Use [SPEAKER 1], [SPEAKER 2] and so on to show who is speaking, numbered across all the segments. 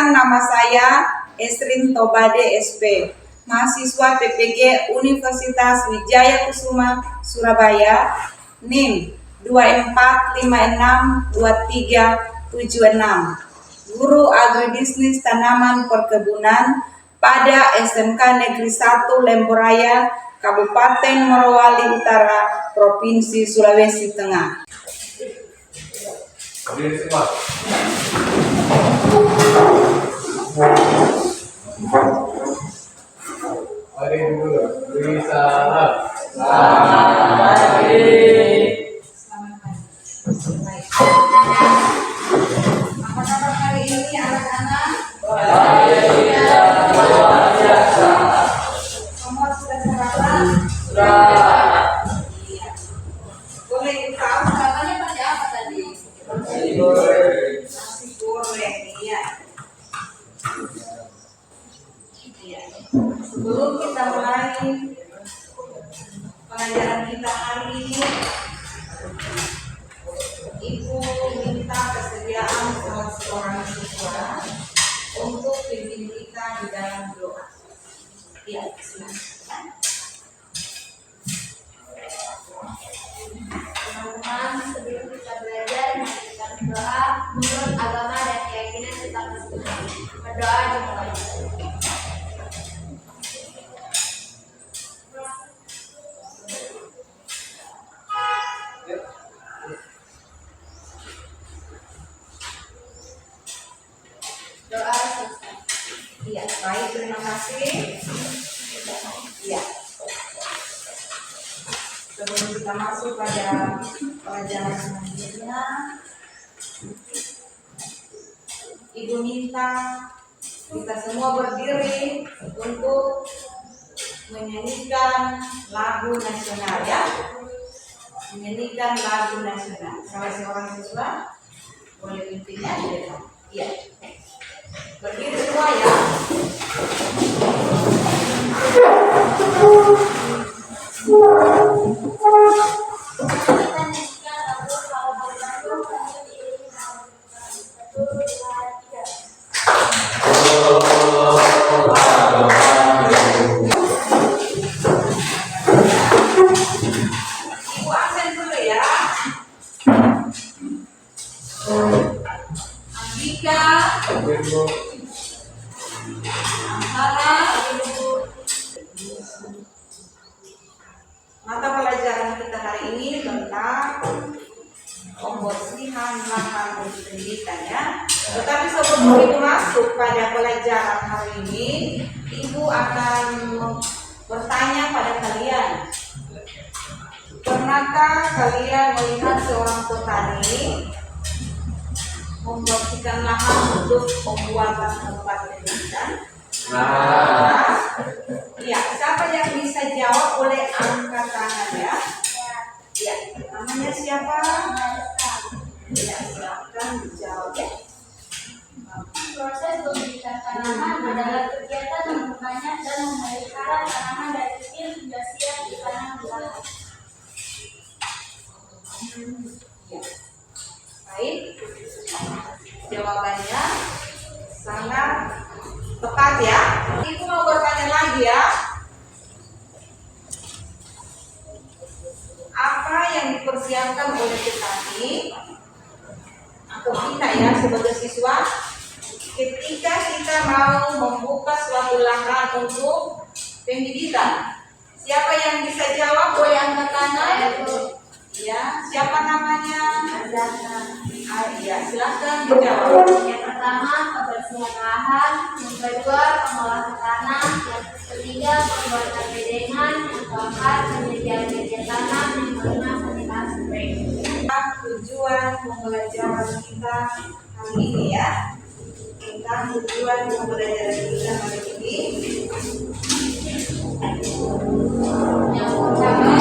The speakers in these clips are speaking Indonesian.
[SPEAKER 1] Perkenalkan, nama saya Esrin Tobade SP, mahasiswa PPG Universitas Wijaya Kusuma, Surabaya, NIM 24562376, guru agribisnis tanaman perkebunan pada SMK Negeri 1 Lemboraya, Kabupaten Morowali Utara, Provinsi Sulawesi Tengah.
[SPEAKER 2] Mari dulu, beri salam.
[SPEAKER 1] Apa kabar hari ini anak-anak? Semua sudah sarapan? Iya. Boleh tahu sarapannya pakai apa tadi? Nasi goreng, iya. Sebelum kita mulai pelajaran kita hari ini, Ibu minta kesediaan salah seorang siswa untuk pimpin kita di dalam doa. Ya, silakan.
[SPEAKER 3] Teman-teman, sebelum kita belajar, mari kita berdoa menurut agama dan keyakinan kita masing-masing. Berdoa dimulai. Doa selesai.
[SPEAKER 1] Iya, baik, terima kasih. Iya. Sebelum kita masuk pada pelajaran selanjutnya, Ibu minta kita semua berdiri untuk menyanyikan lagu nasional, ya. Menyanyikan lagu nasional. Salah seorang siswa boleh pimpinnya di depan. Iya. Berdiri semua, ya. Ibu absen dulu, ya. Andika, Amara, mata pelajaran kita hari ini tentang pembersihan lahan untuk pendidikan, ya. Tetapi sebelum Ibu masuk pada pelajaran hari ini, Ibu akan bertanya pada kalian. Pernahkah kalian melihat seorang petani membersihkan lahan untuk pembuatan tempat pendidikan? Iya, siapa yang bisa jawab boleh angkat tangan, ya. Ya, namanya siapa? Ya, silakan dijawab, ya.
[SPEAKER 3] Proses pembibitan tanaman adalah kegiatan membukanya dan memelihara tanaman dari kecil hingga siap ditanam di lahan.
[SPEAKER 1] Ya. Baik, jawabannya sangat tepat, ya. Ibu mau bertanya lagi, ya. Apa yang dipersiapkan oleh petani atau kita, ya, sebagai siswa ketika kita mau membuka suatu lahan untuk pendidikan? Siapa yang bisa jawab boleh angkat tangan? Ya, siapa namanya? Ya, silakan dijawab.
[SPEAKER 3] Yang pertama, kebersihan lahan. Yang kedua, pengolahan tanah. Yang ketiga, pembuatan bedengan. Yang keempat, penyediaan media tanam. Yang kelima, penggunaan spray.
[SPEAKER 1] Tujuan pembelajaran kita hari ini, ya. Tentang tujuan pembelajaran kita hari ini.
[SPEAKER 3] Yang pertama,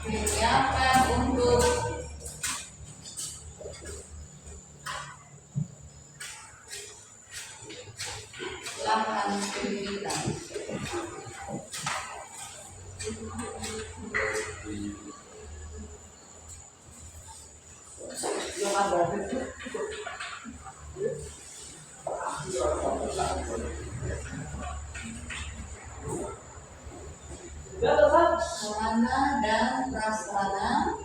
[SPEAKER 1] Menyiapkan untuk lahan pendidikan. Sarana dan prasarana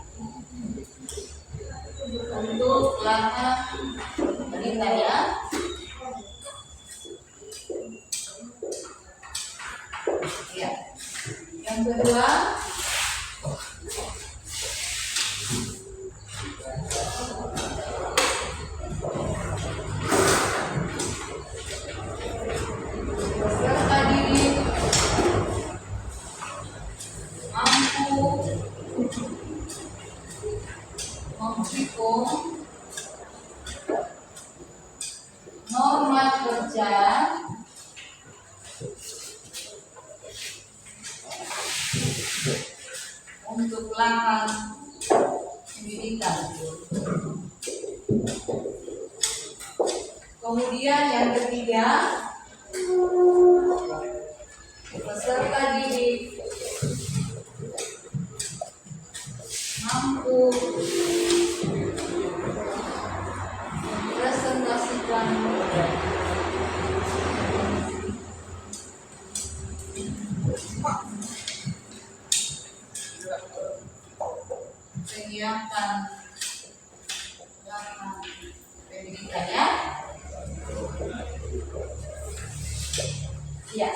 [SPEAKER 1] untuk lahan pendidikan ya. Ya. Yang kedua, peserta didik mampu menghitung norma kerja untuk lahan pendidikan. Kemudian yang ketiga, peserta didik mampu mempresentasikan menyiapkan lahan pendidikan ya. Iya.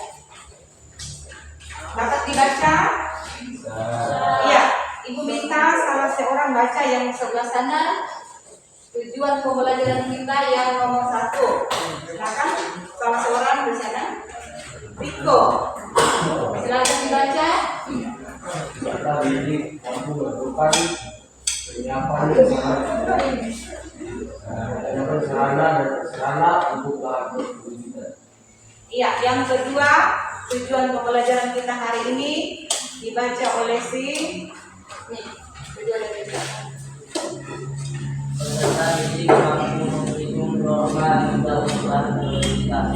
[SPEAKER 1] Dapat dibaca? Iya. Ibu minta salah seorang baca yang sebelah sana. Tujuan pembelajaran kita yang nomor 1. Silakan salah seorang di sana. Riko. Silakan dibaca.
[SPEAKER 2] Peserta didik mampu melakukan penyiapan sarana dan prasarana untuk lahan pendidikan.
[SPEAKER 1] Iya, yang kedua, tujuan pembelajaran kita hari ini dibaca oleh si nih, kedua dari belakang.
[SPEAKER 4] Peserta didik mampu menghitung norma untuk lahan pendidikan.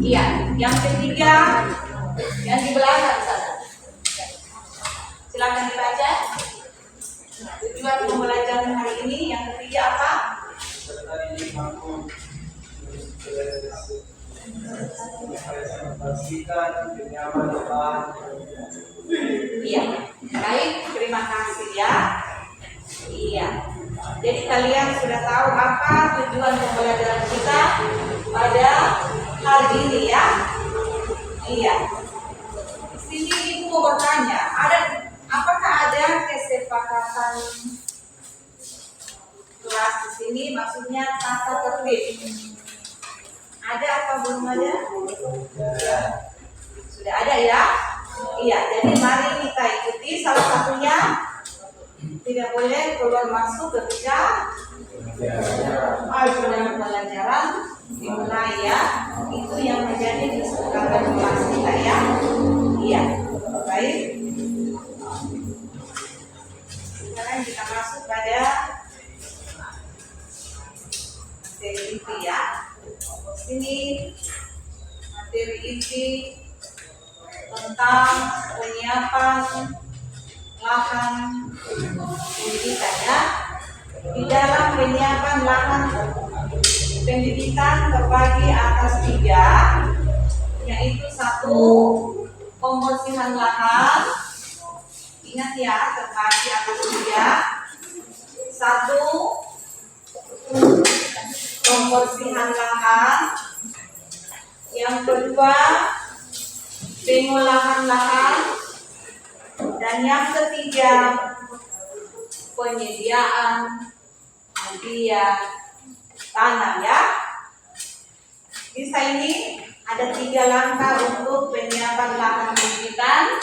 [SPEAKER 1] Iya, yang ketiga yang di belakang sana. Silakan dibaca. Tujuan pembelajaran hari ini yang ketiga apa?
[SPEAKER 2] Peserta didik mampu mempresentasikan penyiapan lahan.
[SPEAKER 1] Iya, baik, terima kasih ya. Iya, jadi kalian sudah tahu apa tujuan pembelajaran kita pada hari ini ya. Iya. Di sini ibu mau bertanya, apakah ada kesepakatan kelas di sini? Maksudnya tata tertib. Ada apa belum ada? Sudah ada ya? Iya, jadi mari kita ikuti salah satunya. Tidak boleh keluar masuk ketika pembelajaran dimulai ya. Itu yang menjadi kesepakatan kelas kita ya. Iya, baik. Sekarang kita masuk pada materi inti ya. Sini materi inti tentang penyiapan lahan pendidikan ya. Di dalam penyiapan lahan pendidikan terbagi atas 3, yaitu 1, pembersihan lahan. Ingat ya, terbagi atas 3. 1, pembersihan lahan. Yang kedua, pengolahan lahan. Dan yang ketiga, penyediaan media tanam ya. Bisa ini ada 3 langkah untuk penyiapan lahan pendidikan.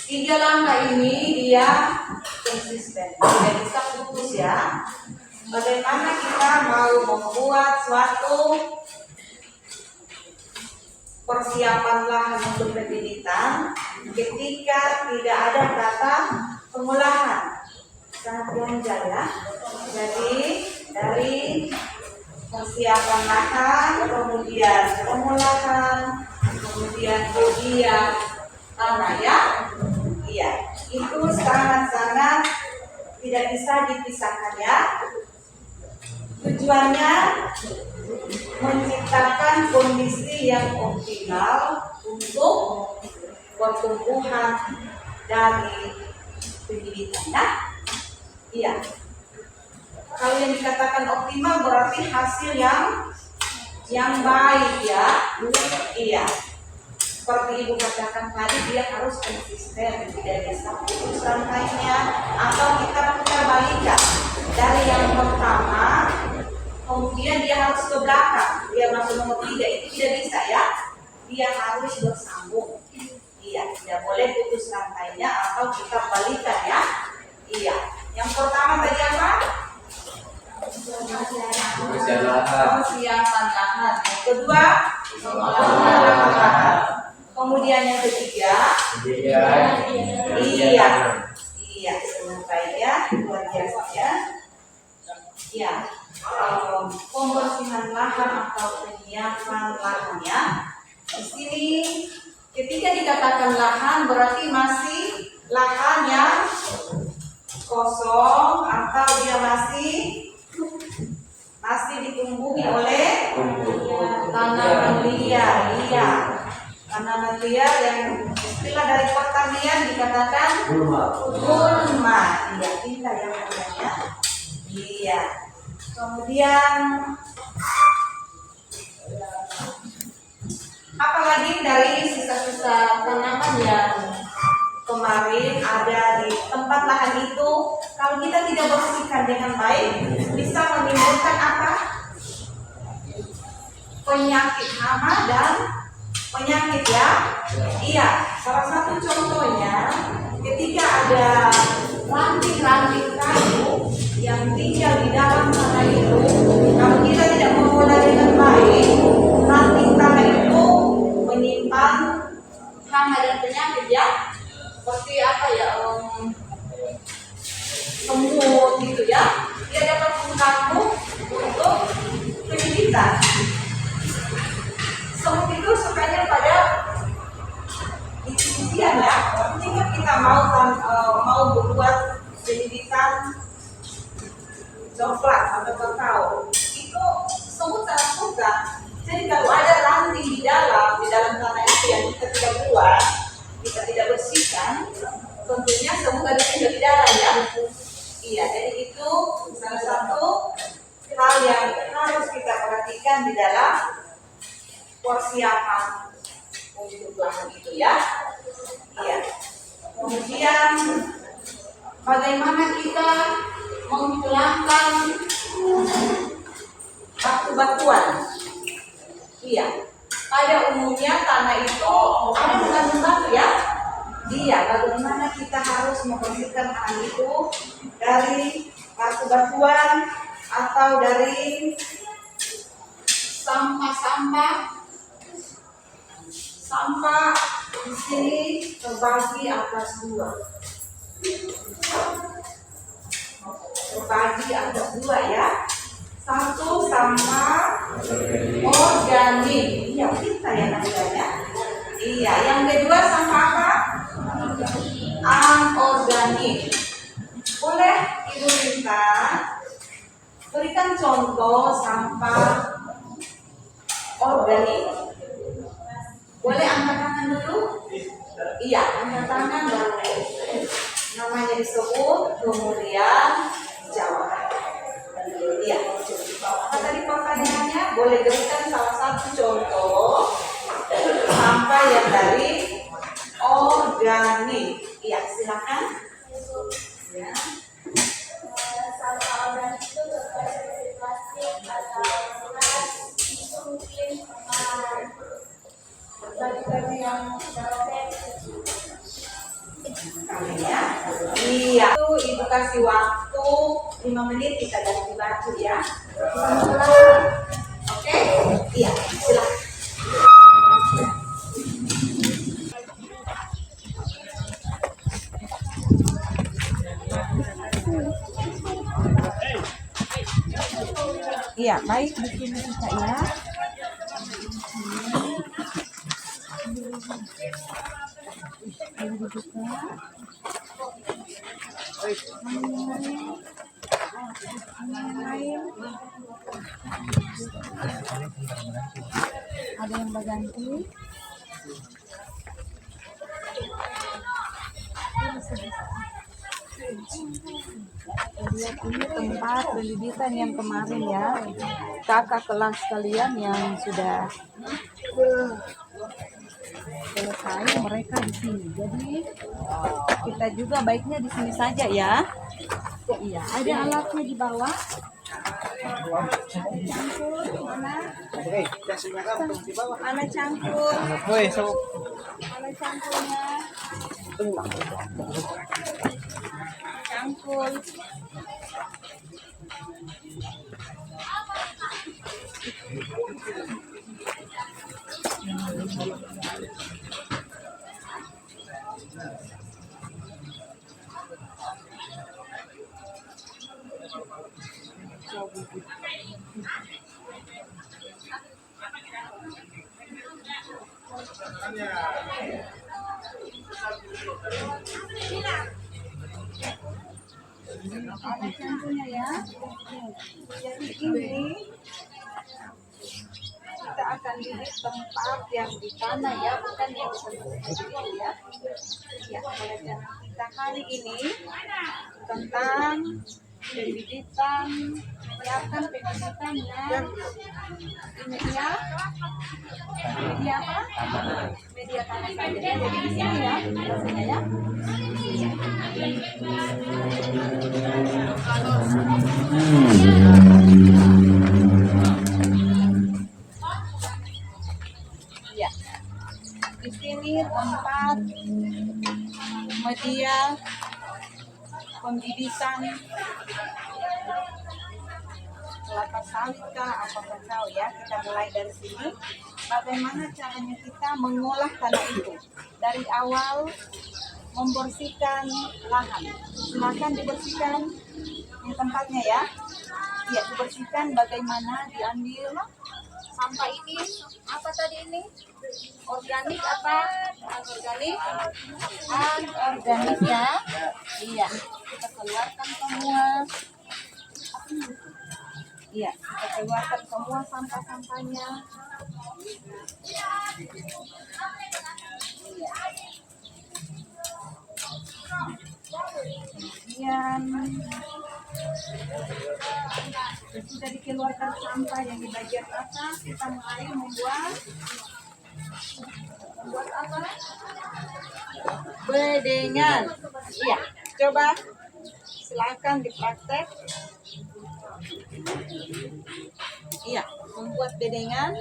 [SPEAKER 1] 3 langkah ini dia konsisten, tidak bisa putus ya. bagaimana kita mau membuat suatu persiapan lahan untuk pembibitan ketika tidak ada kata pengolahan. Sangat ganjal ya. Jadi dari persiapan lahan, kemudian pengolahan, kemudian tanah ya. Iya, itu sangat-sangat tidak bisa dipisahkan ya. Tujuannya menciptakan kondisi yang optimal untuk pertumbuhan dari pembibitan ya. Iya. Kalau yang dikatakan optimal berarti hasil yang baik ya. Iya. Seperti Ibu katakan tadi, dia harus konsisten, tidak bisa putus rantainya, atau kita putar balikan dari yang pertama, kemudian dia harus ke belakang, dia masuk nomor 3, itu tidak bisa ya. Dia harus bersambung. Iya, tidak boleh putus rantainya atau kita balikan ya. Iya. Yang pertama tadi apa? Persiapan lahan. Yang kedua, pengolahan lahan. Kemudian yang ketiga, iya, selesai ya, luar biasa ya. Ya, pembersihan lahan atau penyiapan lahan ya. Di sini ketika dikatakan lahan berarti masih lahan yang kosong atau dia masih ditumbuhi oleh tanaman liar. Iya, tanaman liar yang istilah dari pertanian dikatakan gulma. Iya, pintar yang namanya. Iya. Kemudian apalagi dari sisa-sisa tanaman yang kemarin ada di tempat lahan itu, kalau kita tidak bersihkan dengan baik, bisa menimbulkan apa? Penyakit hama dan penyakit ya. Iya, salah satu contohnya ketika ada ranting-ranting kayu yang tinggal di dalam tanah itu, kalau kita tidak mengolah dengan baik, ranting tanah itu menyimpan hama dan penyakit ya. Seperti apa ya, semut gitu ya, dia dapat mengganggu untuk pembibitan. Semut itu sukanya pada isian ya. Jika kita mau membuat pembibitan coklat atau kakao, itu semut sangat suka. Jadi kalau ada ranting di dalam tanah itu yang kita tidak buat, kita tidak bersihkan, tentunya semut ada tinggal di dalam ya. Iya, jadi itu salah satu hal yang harus kita perhatikan di dalam persiapan untuk lahan itu ya. Iya. Kemudian bagaimana kita menghilangkan batu-batuan. Iya. Pada umumnya tanah itu ada mengandung batu ya. Iya, bagaimana kita harus membersihkan tanah itu dari batu-batuan atau dari sampah-sampah. Sampah di sini terbagi atas dua. Ya. Satu sampah organik. Iya, kita ya namanya. Iya, yang kedua sampah apa? Anorganik. Boleh Ibu minta berikan contoh sampah organik. Boleh angkat tangan dulu? Iya, angkat tangan baru namanya disebut, kemudian jawab. Iya. Apa tadi pertanyaannya? Boleh berikan salah satu contoh sampah yang dari organik. Iya, silakan. Ya.
[SPEAKER 3] Sampah organik itu seperti plastik atau bekas, itu mungkin baju-baju yang robek.
[SPEAKER 1] Ya. Iya. Itu Ibu kasih waktu 5 menit kita ganti baju ya. Kita mau pulang. Oke? Iya, silakan. Iya, baik di sini kita ya. Ada yang berganti. Lihat ini tempat pendidikan yang kemarin ya, kakak kelas kalian yang sudah selesai mereka di sini. Jadi kita juga baiknya di sini saja ya. Iya, ada alatnya di bawah. Cangkur mana? Mana cangkur? Mana cangkurnya? Cangkul. Ada cangkulnya ya. Jadi ini kita akan lihat tempat yang di tanah ya, bukan yang di ya. Ya, pelajaran kita kali ini tentang pendidikan, menyiapkan pendidikannya. Ini ya, media apa? Media tanah saja ya. Jadi di sini ya, rasanya ya. Ya, di sini tempat media pendidikan kelapa sawit kah apakah tahu ya. Kita mulai dari sini. Bagaimana caranya kita mengolah tanah itu dari awal, membersihkan lahan. Silakan dibersihkan ini tempatnya ya. Ya, dibersihkan. Bagaimana diambil sampah ini? Apa tadi ini? Organik apa? Anorganik? Anorganik ya. Iya, kita keluarkan semua. Iya, kita keluarkan semua sampah-sampahnya. Iya. Kemudian sudah dikeluarkan sampah yang di bagian atas, kita mulai membuat apa? Bedengan. Iya, coba silakan dipraktek. Iya, membuat bedengan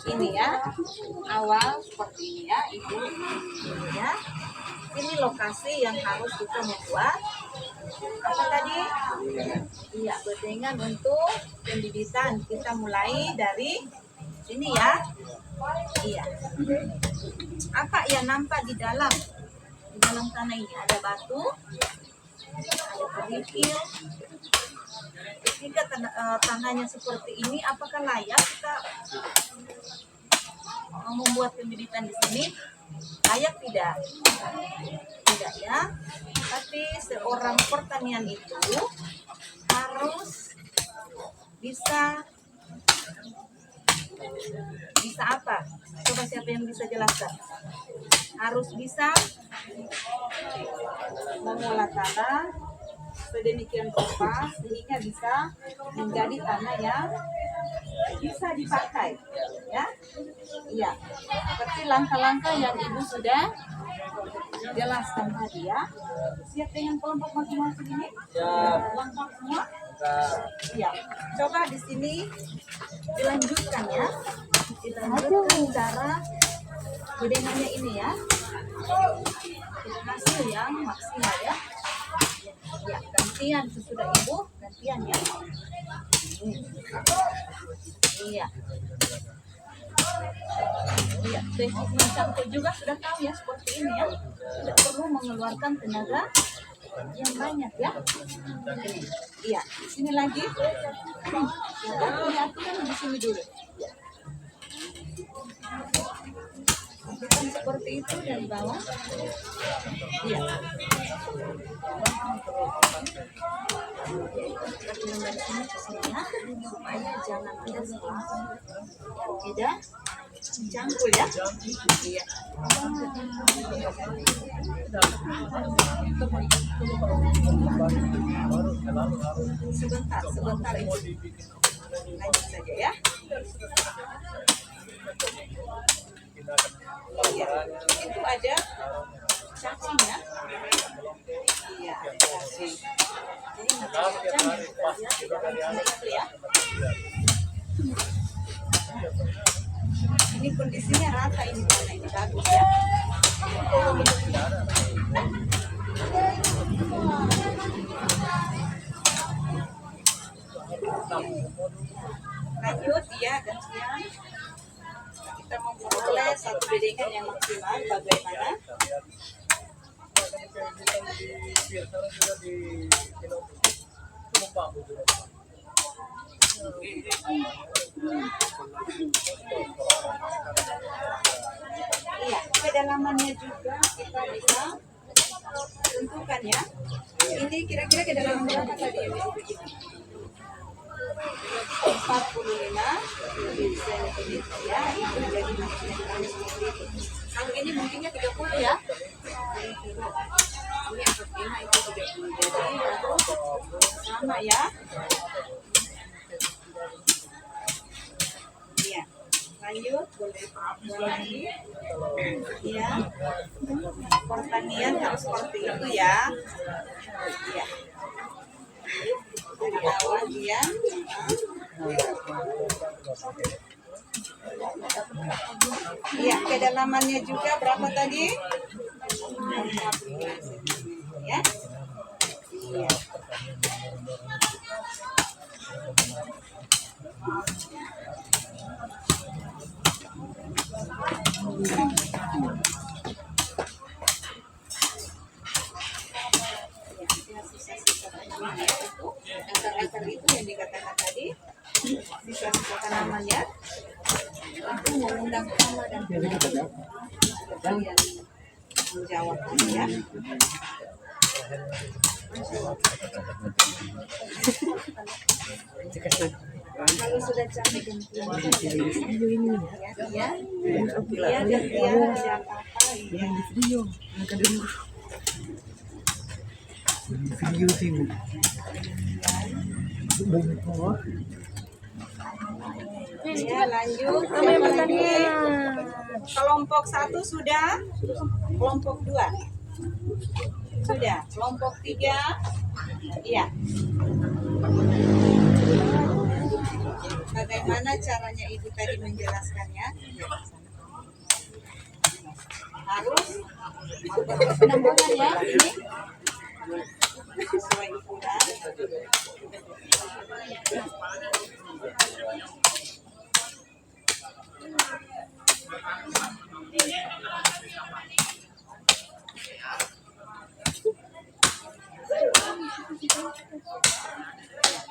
[SPEAKER 1] ini ya, awal seperti ini ya, ibu ini ya. Ini lokasi yang harus kita membuat apa tadi? Iya, bedengan untuk pembibitan. Kita mulai dari sini ya. Iya. Apa yang nampak di dalam tanah ini? Ada batu, ada kerikil. Ketika tanahnya seperti ini, apakah layak kita membuat pembibitan di sini? Layak tidak? Tidak ya. Tapi seorang pertanian itu harus bisa apa? Coba siapa yang bisa jelaskan? Harus bisa mengolah tanah sedemikian rupa sehingga bisa menjadi tanah yang bisa dipakai ya. Iya, seperti langkah-langkah yang ibu sudah jelaskan tadi ya. Siap dengan kelompok masing-masing ini? Langkah semua? Iya. Coba di sini dilanjutkan ya. Dilanjutkan cara bedengannya ini ya. Hasil yang maksimal ya. Ya. gantian sesudah ibu gantian ya. Iya. Iya, basic mencangkul juga sudah tahu ya seperti ini ya. Tidak perlu mengeluarkan tenaga yang banyak ya. Iya, sini lagi. Ya, lihat kan di sini dulu. Lakukan seperti itu dari bawah. Iya. Turun dari sini ke sini ya, supaya jangan ada selas yang tidak campur ya. Iya. Sebentar ibu. Lanjut saja ya. Iya, itu ada cacing ya. Iya, cacing. Jadi macam-macam ya, tidak hanya itu ya. Ini kondisinya rata ini karena ini bagus ya. Lanjut ya, gantian. Kita memperoleh satu bidikan yang maksimal. Bagaimana? Iya, kedalamannya juga kita bisa tentukan ya. Ini kira-kira kedalaman berapa tadi ya? 45 cm ya, itu jadi maksimal seperti itu. Kalau ini mungkinnya 30 ya. Ini yang pertama itu 30, jadi harus sama ya. Iya, lanjut boleh lagi. Iya, pertanian harus seperti itu ya. Iya. Dari awal dia. Iya, kedalamannya juga berapa tadi? 15 cm ya. Iya. Akar-akar itu yang dikatakan tadi, sisa-sisa tanaman ya, itu mengundang hama dan penyakit yang menjawab ya. Kalau sudah capek gantian ya, ya gantian ada apa-apa ya.
[SPEAKER 2] Video sih.
[SPEAKER 1] Ya, lanjut. Siapa lagi? Kelompok 1 sudah, kelompok 2 sudah, kelompok 3 iya. Bagaimana caranya ibu tadi menjelaskannya? Harus penambahan ya ini sesuai ukuran.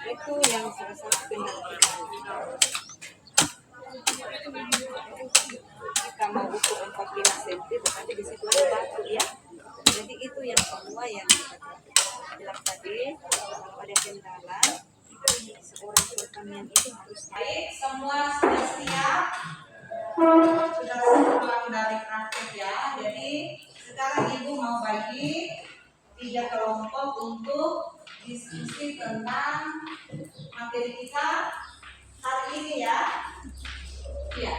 [SPEAKER 1] Itu yang salah satu pendampingan. Kita mau ukur 45 cm, tetapi di situ ada batu ya. Jadi itu yang semua yang kita bilang tadi, kalau ada kendala, seorang pertanian itu harus baik. Semua sudah siap, sudah pulang dari praktek ya. Jadi sekarang ibu mau bagi 3 kelompok untuk diskusi tentang materi kita hari ini ya. Iya.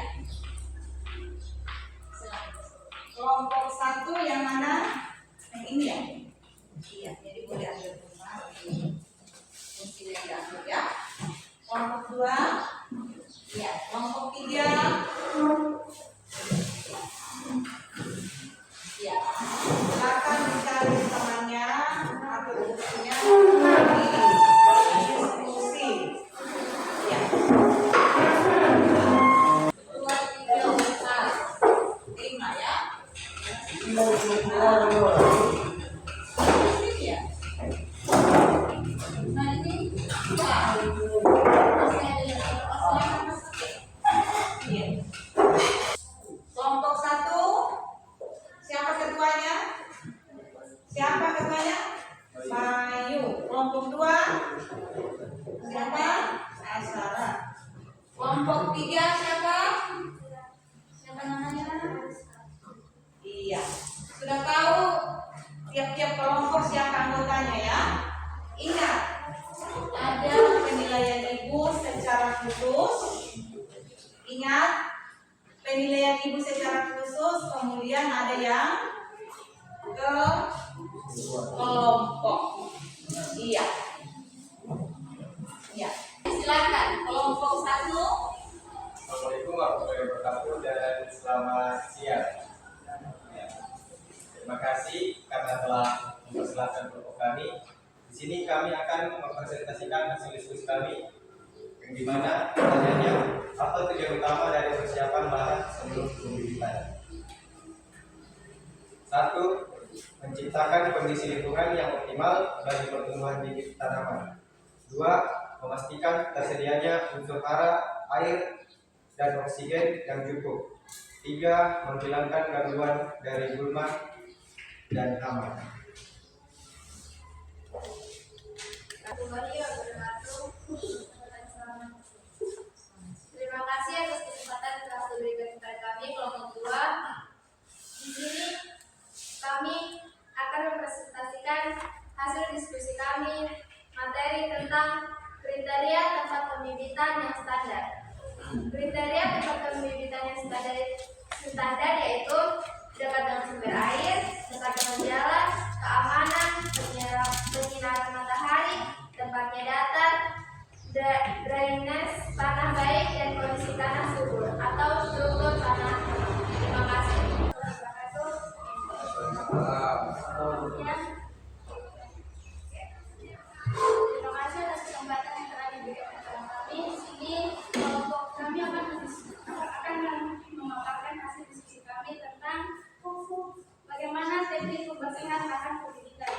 [SPEAKER 1] Kelompok 1 yang mana? Yang ini ya. Iya, jadi boleh ambil rumah. Fungsinya diambil ya. Kelompok 2. Iya, kelompok 3. Iya. Silakan dicari temannya atau bukunya. Siapa? Sarah. Kelompok 3 siapa? Siapa namanya? Iya. Sudah tahu tiap-tiap kelompok siapa anggotanya ya? Ingat, ada penilaian ibu secara khusus. Ingat, penilaian ibu secara khusus, kemudian ada yang ke kelompok. Iya. Iya. Silakan kelompok 1.
[SPEAKER 5] Assalamualaikum warahmatullahi wabarakatuh dan selamat siang. Ya. Terima kasih karena telah mempersilahkan kelompok kami. Di sini kami akan mempresentasikan hasil diskusi kami, yang dimana pertanyaannya apa tujuan utama dari persiapan lahan sebelum pembibitan. 1. Menciptakan kondisi lingkungan yang optimal bagi pertumbuhan bibit tanaman. 2. Memastikan tersedianya unsur hara, air, dan oksigen yang cukup. 3. Menghilangkan gangguan dari gulma dan hama.
[SPEAKER 3] Terima kasih atas kesempatan yang telah diberikan kepada kami kelompok 2. Di sini kami akan mempresentasikan hasil diskusi kami materi tentang kriteria tempat pembibitan yang standar. Kriteria tempat pembibitan yang standar yaitu dekat dengan sumber air, dekat dengan jalan, keamanan, penyinaran matahari, tempatnya datar, drainase tanah baik, dan kondisi tanah subur atau struktur tanah. Terima kasih. Terima kasih atas kesempatan yang telah diberikan kepada kami. Di sini kelompok kami akan memaparkan hasil diskusi kami tentang bagaimana teknik pembersihan lahan pembibitan.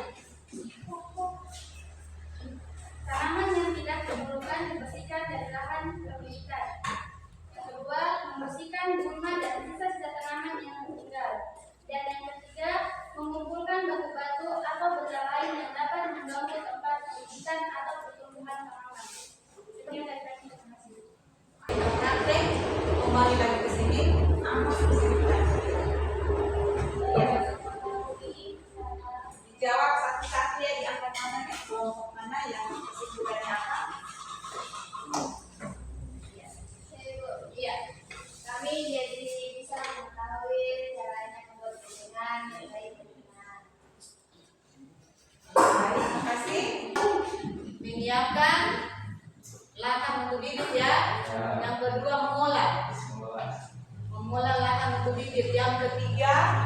[SPEAKER 3] Tanaman yang tidak diperlukan dibersihkan dari lahan pembibitan. Yang kedua, membersihkan gulma dan sisa-sisa tanaman yang meninggal. Dan yang ketiga, mengumpulkan batu-batu atau benda lain yang dapat mengganggu tempat pembibitan atau pertumbuhan tanaman. Sekian dari kami. Terima kasih.
[SPEAKER 1] Praktek kembali lagi ke sini. Apa dijawab satu-satu ya, diangkat mana kelompok mana yang kesibukannya apa?
[SPEAKER 3] Iya, kami jadi bisa mengetahui caranya membuat jaringan yang baik dengan.
[SPEAKER 1] Baik, terima kasih. Menyiapkan lahan untuk bibit ya. Yang kedua mengolah lahan untuk bibit. Yang ketiga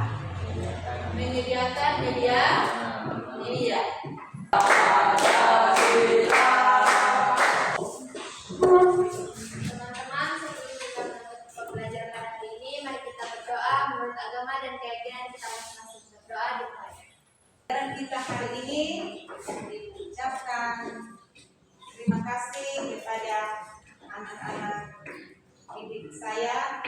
[SPEAKER 1] menyediakan media. Iya.
[SPEAKER 3] Teman-teman, sebelum kita menutup pembelajaran hari ini, mari kita berdoa menurut agama dan keyakinan kita masing-masing. Berdoa dimulai.
[SPEAKER 1] Dan kita hari ini diucapkan terima kasih kepada anak-anak didik saya